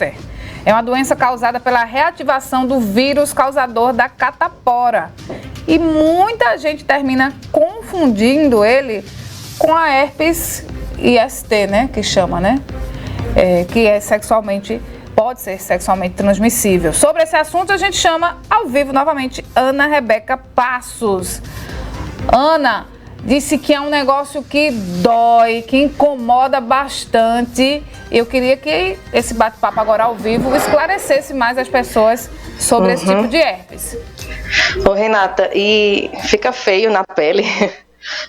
zoster. É uma doença causada pela reativação do vírus causador da catapora. E muita gente termina confundindo ele com a herpes IST, né? Que chama, né? Que é pode ser sexualmente transmissível. Sobre esse assunto, a gente chama ao vivo novamente Ana Rebeca Passos. Ana disse que é um negócio que dói, que incomoda bastante. Eu queria que esse bate-papo agora ao vivo esclarecesse mais as pessoas sobre esse tipo de herpes. Ô, Renata, e fica feio na pele,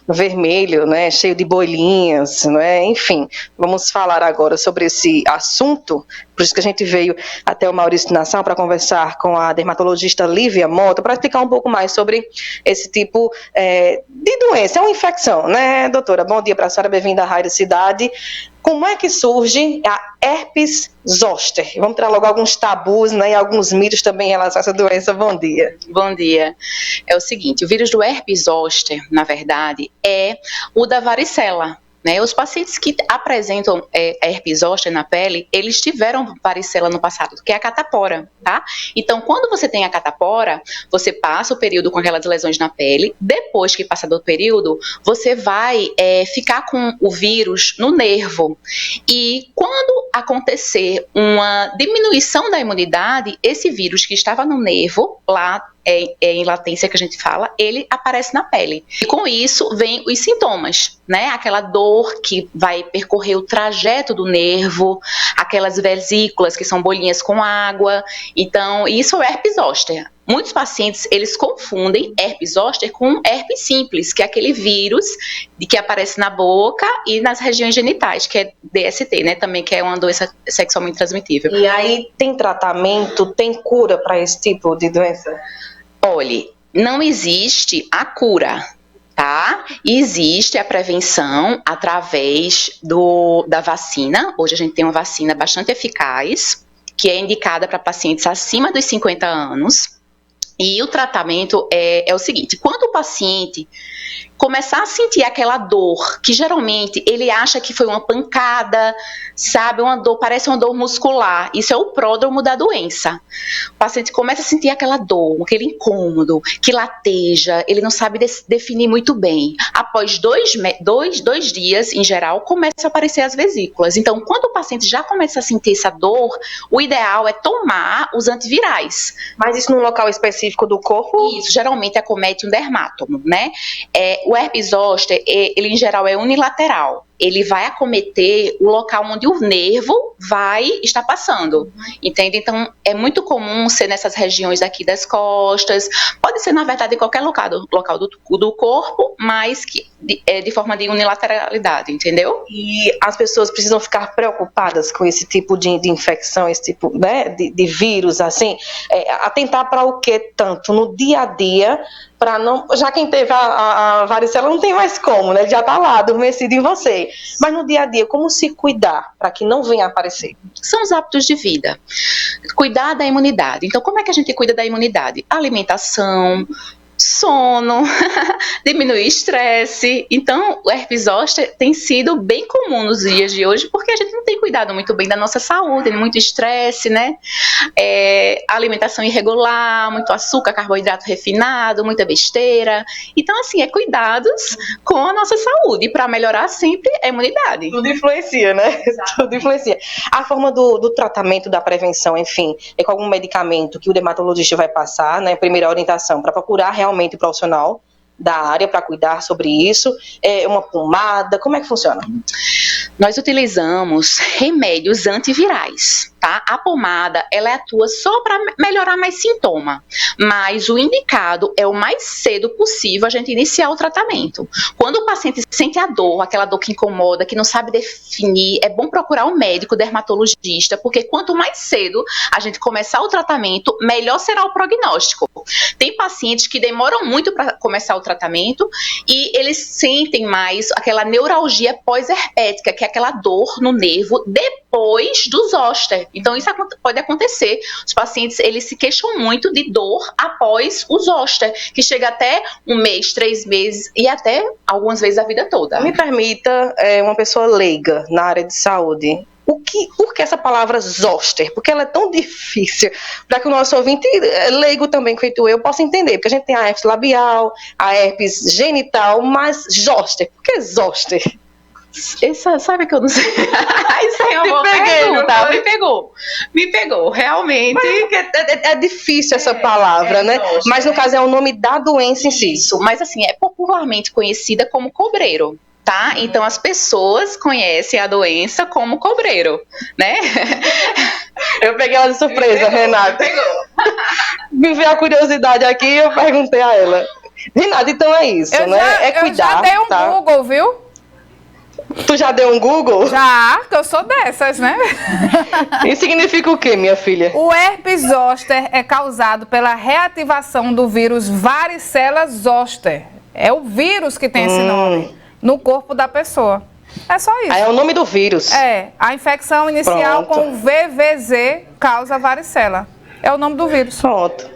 vermelho, né, cheio de bolinhas, né, enfim, vamos falar agora sobre esse assunto, por isso que a gente veio até o Maurício Nação para conversar com a dermatologista Lívia Mota, para explicar um pouco mais sobre esse tipo de doença, é uma infecção, né, doutora? Bom dia para a senhora, bem-vinda à Rádio Cidade. Como é que surge a herpes zoster? Vamos tirar logo alguns tabus, né, e alguns mitos também em relação a essa doença. Bom dia. Bom dia. É o seguinte, o vírus do herpes zoster, na verdade, é o da varicela. Né? Os pacientes que apresentam herpes zoster na pele, eles tiveram varicela no passado, que é a catapora, tá? Então, quando você tem a catapora, você passa o período com aquelas lesões na pele, depois que passa do período, você vai ficar com o vírus no nervo. E quando acontecer uma diminuição da imunidade, esse vírus que estava no nervo, lá em latência que a gente fala, ele aparece na pele. E com isso vem os sintomas, né? Aquela dor que vai percorrer o trajeto do nervo, aquelas vesículas que são bolinhas com água. Então, isso é o herpes zoster. Muitos pacientes, eles confundem herpes zoster com herpes simples, que é aquele vírus que aparece na boca e nas regiões genitais, que é DST, né? Também que é uma doença sexualmente transmitível. E aí, tem tratamento, tem cura para esse tipo de doença? Olhe, não existe a cura, tá? Existe a prevenção através da vacina. Hoje a gente tem uma vacina bastante eficaz, que é indicada para pacientes acima dos 50 anos. E o tratamento é o seguinte, quando o paciente começar a sentir aquela dor, que geralmente ele acha que foi uma pancada, sabe, uma dor, parece uma dor muscular, isso é o pródromo da doença. O paciente começa a sentir aquela dor, aquele incômodo, que lateja, ele não sabe definir muito bem. Após dois dias, em geral, começam a aparecer as vesículas. Então, quando o paciente já começa a sentir essa dor, o ideal é tomar os antivirais. Mas isso num local específico do corpo? Isso, geralmente acomete um dermátomo, né? O herpes zoster, ele em geral é unilateral. Ele vai acometer o local onde o nervo vai estar passando, entende? Então, é muito comum ser nessas regiões aqui das costas, pode ser, na verdade, em qualquer local do corpo, mas que, de forma de unilateralidade, entendeu? E as pessoas precisam ficar preocupadas com esse tipo de infecção, esse tipo, né, de vírus, assim, atentar para o que tanto no dia a dia, para não, já quem teve a varicela não tem mais como, né? Ele já está lá, adormecido em você. Mas no dia a dia, como se cuidar para que não venha a aparecer? São os hábitos de vida. Cuidar da imunidade. Então, como é que a gente cuida da imunidade? Alimentação, sono, diminuir estresse. Então, o herpes zoster tem sido bem comum nos dias de hoje, porque a gente não tem cuidado muito bem da nossa saúde, muito estresse, né? Alimentação irregular, muito açúcar, carboidrato refinado, muita besteira. Então, assim, cuidados com a nossa saúde, para melhorar sempre a imunidade. Tudo influencia, né? Exato. Tudo influencia. A forma do tratamento, da prevenção, enfim, é com algum medicamento que o dermatologista vai passar, né? Primeira orientação, para procurar realmente o profissional da área para cuidar sobre isso, uma pomada, como é que funciona? Nós utilizamos remédios antivirais, tá? A pomada, ela atua só para melhorar mais sintoma, mas o indicado é o mais cedo possível a gente iniciar o tratamento. Quando o paciente sente a dor, aquela dor que incomoda, que não sabe definir, é bom procurar um médico dermatologista, porque quanto mais cedo a gente começar o tratamento, melhor será o prognóstico. Tem pacientes que demoram muito para começar o tratamento e eles sentem mais aquela neuralgia pós-herpética, que é aquela dor no nervo depois do zoster. Então, isso pode acontecer. Os pacientes, eles se queixam muito de dor após o zoster, que chega até 1 mês, 3 meses e até algumas vezes a vida toda. Me permita, uma pessoa leiga na área de saúde, Por que essa palavra zoster? Porque ela é tão difícil para que o nosso ouvinte leigo também, feito eu, possa entender. Porque a gente tem a herpes labial, a herpes genital, mas zoster. Por que zoster? Sabe que eu não sei. Isso aí é uma pergunta. Me pegou. Realmente. É difícil essa palavra, né? Zoster, mas no caso é o nome da doença em si. Isso, mas assim, é popularmente conhecida como cobreiro. Tá? Então as pessoas conhecem a doença como cobreiro, né? Eu peguei ela de surpresa, Renata. Me veio a curiosidade aqui e eu perguntei a ela. Renata, então é isso, né? É cuidar. Eu já dei um Google, viu? Tu já deu um Google? Já, que eu sou dessas, né? Isso significa o quê, minha filha? O herpes zoster é causado pela reativação do vírus varicela zoster. É o vírus que tem esse nome no corpo da pessoa. É só isso. É o nome do vírus. A infecção inicial com VVZ causa varicela. É o nome do vírus. Pronto.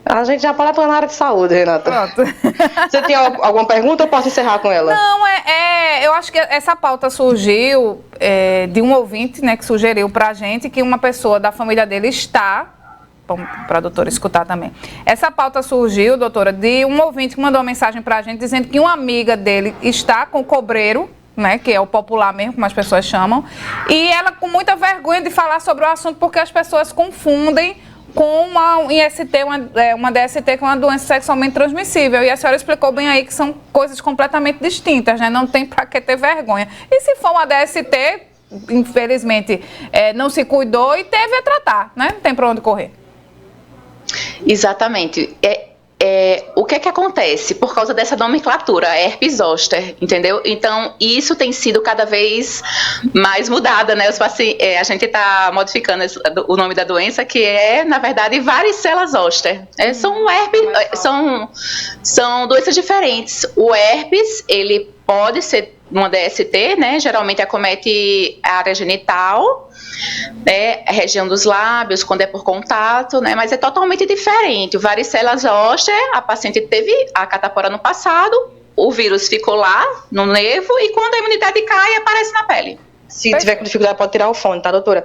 A gente já pode atuar na área de saúde, Renata. Pronto. Você tem alguma pergunta ou posso encerrar com ela? Não, eu acho que essa pauta surgiu de um ouvinte, né, que sugeriu pra gente que uma pessoa da família dele está... para a doutora escutar também. Essa pauta surgiu, doutora, de um ouvinte que mandou uma mensagem para a gente dizendo que uma amiga dele está com cobreiro, né, que é o popular mesmo, como as pessoas chamam, e ela com muita vergonha de falar sobre o assunto porque as pessoas confundem com uma IST, uma DST, que é uma doença sexualmente transmissível. E a senhora explicou bem aí que são coisas completamente distintas, né? Não tem para que ter vergonha. E se for uma DST, infelizmente, não se cuidou e teve a tratar, né? Não tem para onde correr. Exatamente. O que acontece por causa dessa nomenclatura, herpes zoster, entendeu? Então, isso tem sido cada vez mais mudada, né? A gente está modificando o nome da doença, que é, na verdade, varicela zoster. São doenças diferentes. O herpes, ele pode ser uma DST, né? Geralmente acomete a área genital, né, a região dos lábios, quando é por contato, né, mas é totalmente diferente. O varicela zoster, a paciente teve a catapora no passado, o vírus ficou lá no nervo e quando a imunidade cai, aparece na pele. Se tiver com dificuldade, pode tirar o fone, tá, doutora?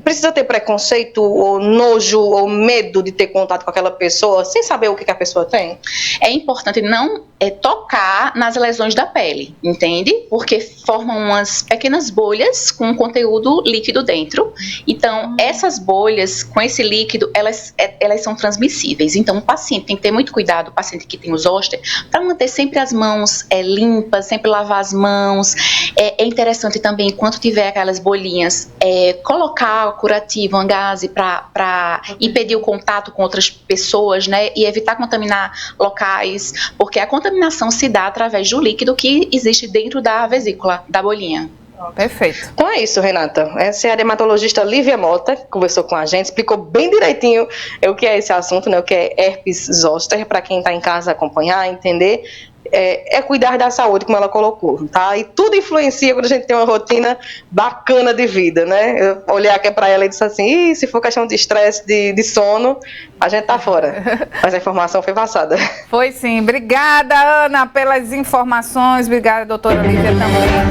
Precisa ter preconceito ou nojo ou medo de ter contato com aquela pessoa sem saber o que a pessoa tem? É importante não tocar nas lesões da pele, entende? Porque formam umas pequenas bolhas com conteúdo líquido dentro. Então, essas bolhas com esse líquido, elas são transmissíveis. Então, o paciente tem que ter muito cuidado, o paciente que tem o zoster, para manter sempre as mãos limpas, sempre lavar as mãos. É interessante também, enquanto tiver aquelas bolinhas, colocar o curativo, um gase para impedir o contato com outras pessoas, né? E evitar contaminar locais, porque a contaminação se dá através do líquido que existe dentro da vesícula, da bolinha. Perfeito. Então é isso, Renata. Essa é a dermatologista Lívia Mota, que conversou com a gente, explicou bem direitinho o que é esse assunto, né? O que é herpes zoster, para quem está em casa acompanhar, entender. Cuidar da saúde, como ela colocou, tá? E tudo influencia quando a gente tem uma rotina bacana de vida, né? Eu olhei aqui para ela e disse assim, se for questão de estresse, de sono, a gente tá fora. Mas a informação foi passada. Foi sim. Obrigada, Ana, pelas informações. Obrigada, doutora Lívia, também.